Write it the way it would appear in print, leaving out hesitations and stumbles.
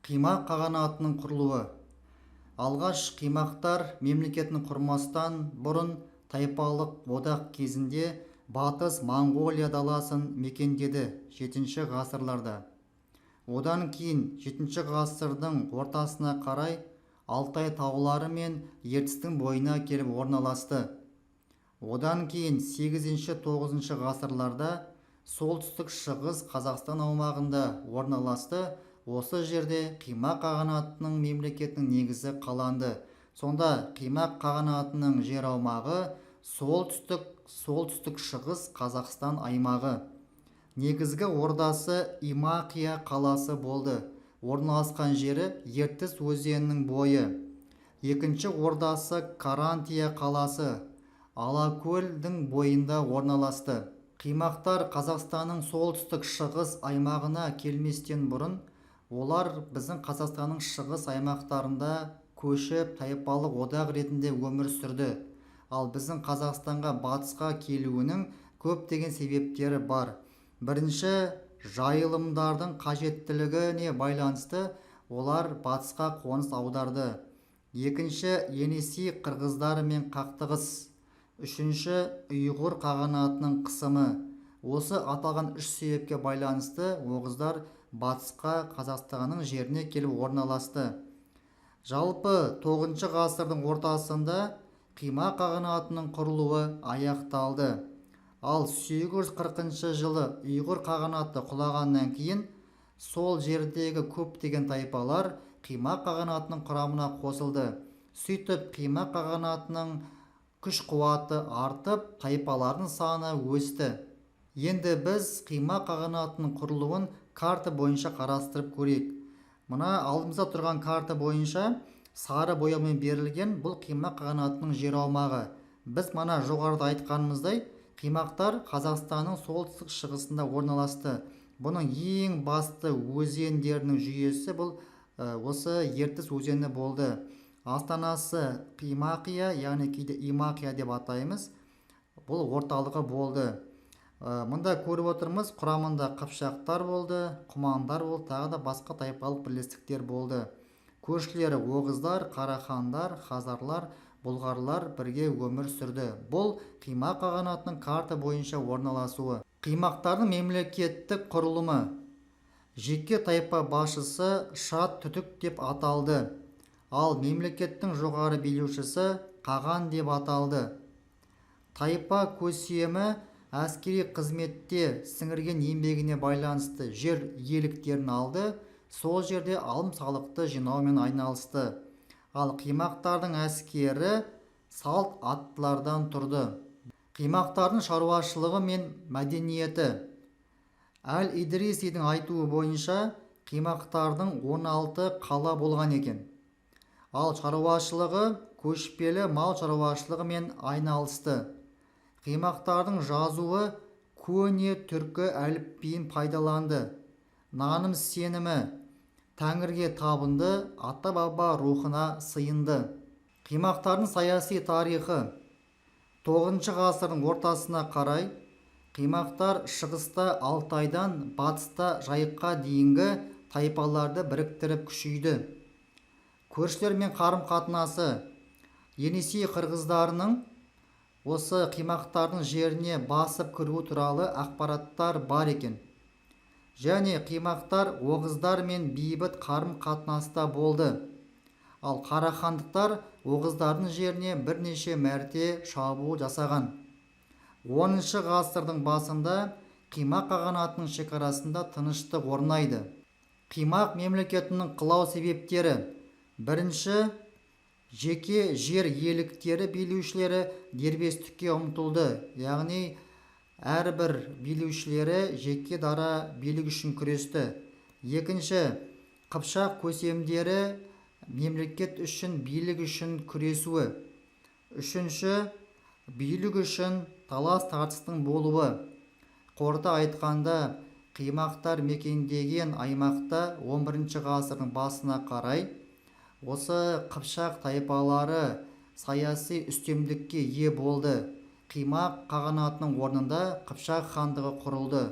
Қимақ қағанатының құрылуы. Алғаш қимақтар мемлекетін құрмастан бұрын тайпалық одақ кезінде батыс Моңғолия даласын мекендеді 7 ғасырларда. Одан кейін 7 ғасырдың ортасына қарай Алтай таулары мен Ертістің бойына келіп орналасты. Одан кейін 8-9 ғасырларда солтүстік шығыс Қазақстан аумағында орналасты. Осы жерде Қимақ қағанатының мемлекетінің негізі қаланды. Сонда Қимақ қағанатының жер аумағы солтүстік шығыс Қазақстан аймағы. Негізгі ордасы Имақия қаласы болды. Орналасқан жері Ертіс өзенінің бойы. Екінші ордасы Карантия қаласы Алакөлдің бойында орналасты. Қимақтар Қазақстанның солтүстік шығыс аймағына келместен бұрын олар біздің Қазақстанның шығыс аймақтарында көшіп тайпалық одақ ретінде өмір сүрді. Ал біздің Қазақстанға батысқа келуінің көптеген себептері бар. Бірінші, жайылымдардың қажеттілігіне байланысты олар батысқа қоныс аударды. Екінші, Енисей қырғыздары мен қақтығыс. Үшінші, ұйғыр қағанатының қысымы. Осы аталған үш себепке байланысты оғыздар батысқа Қазақстанның жеріне келіп орналасты. Жалпы 9 ғасырдың ортасында Қимақ қағанатының құрылуы аяқталды. Ал 840 жылы ұйғыр қағанаты құлағаннан кейін сол жердегі көптеген тайпалар Қимақ қағанатының құрамына қосылды. Сөйтіп Қимақ қағанатының күш-қуаты артып, тайпалардың саны өсті. Енді біз Қимақ қағанатының құрылуын карта бойынша қарастырып көрейік. Мына алдымызда тұрған карта бойынша сары бояумен берілген бұл Қимақ қағанатының жер аумағы. Біз мана жоғарыда айтқанымыздай, Қимақтар Қазақстанның солтүстік шығысында орналасты. Бұның ең басты өзендерінің жүйесі бұл осы Ертіс өзені болды. Астанасы Имақия, яғни кейде Имақия деп атаймыз. Бұл орталығы болды. Мұнда көріп отырмыз, құрамында қыпшақтар болды, құмандар болды, тағы да басқа тайпалық бірлестіктер болды. Көршілері оғыздар, қарахандар, хазарлар, бұлғарлар бірге өмір сүрді. Бұл Қимақ қағанатының карта бойынша орналасуы. Қимақтардың мемлекеттік құрылымы. Жеке тайпа басшысы Шат Түтік деп аталды. Ал мемлекеттің жоғары билеушісі Қаған деп аталды. Тайпа көсемі әскери қызметте сіңірген еңбегіне байланысты жер иеліктерін алды, сол жерде алым салықты жинаумен айналысты. Ал Қимақтардың әскері салт аттылардан тұрды. Қимақтардың шаруашылығы мен мәдениеті. Әл-Идрисидің айтуы бойынша Қимақтардың 16 қала болған екен. Ал шаруашылығы көшпелі мал шаруашылығы мен айналысты. Қимақтардың жазуы көне түркі әліпбиін пайдаланды. Наным сенімі, Тәңірге табынды, ата-баба рухына сыйынды. Қимақтардың саяси тарихы. 9 ғасырдың ортасына қарай Қимақтар шығыста Алтайдан батыста Жайыққа дейінгі тайпаларды біріктіріп күшейді. Көршілермен қарым-қатынасы. Енисей қырғыздарының осы Қимақтардың жеріне басып кіруі туралы ақпараттар бар екен. Және Қимақтар оғыздар мен бейбіт қарым-қатынаста болды. Ал қарахандықтар оғыздардың жеріне бірнеше мәрте шабуыл жасаған. 10 ғасырдың басында Қимақ қағанатының шекарасында тыныштық орнайды. Қимақ мемлекетінің құлау себептері. Бірінші, жеке жер иеліктері билеушілері дербестікке ұмтылды. Яғни әрбір билеушілері жеке дара билік үшін күресті. Екінші, қыпшақ көсемдері мемлекет үшін билік үшін күресуі. Үшінші, билік үшін талас тартыстың болуы. Қорыта айтқанда, Қимақтар мекендеген аймақта 11 ғасырдың басына қарай осы қыпшақ тайпалары саяси үстемдікке ие болды. Қимақ қағанатының орнында Қыпшақ хандығы құрылды.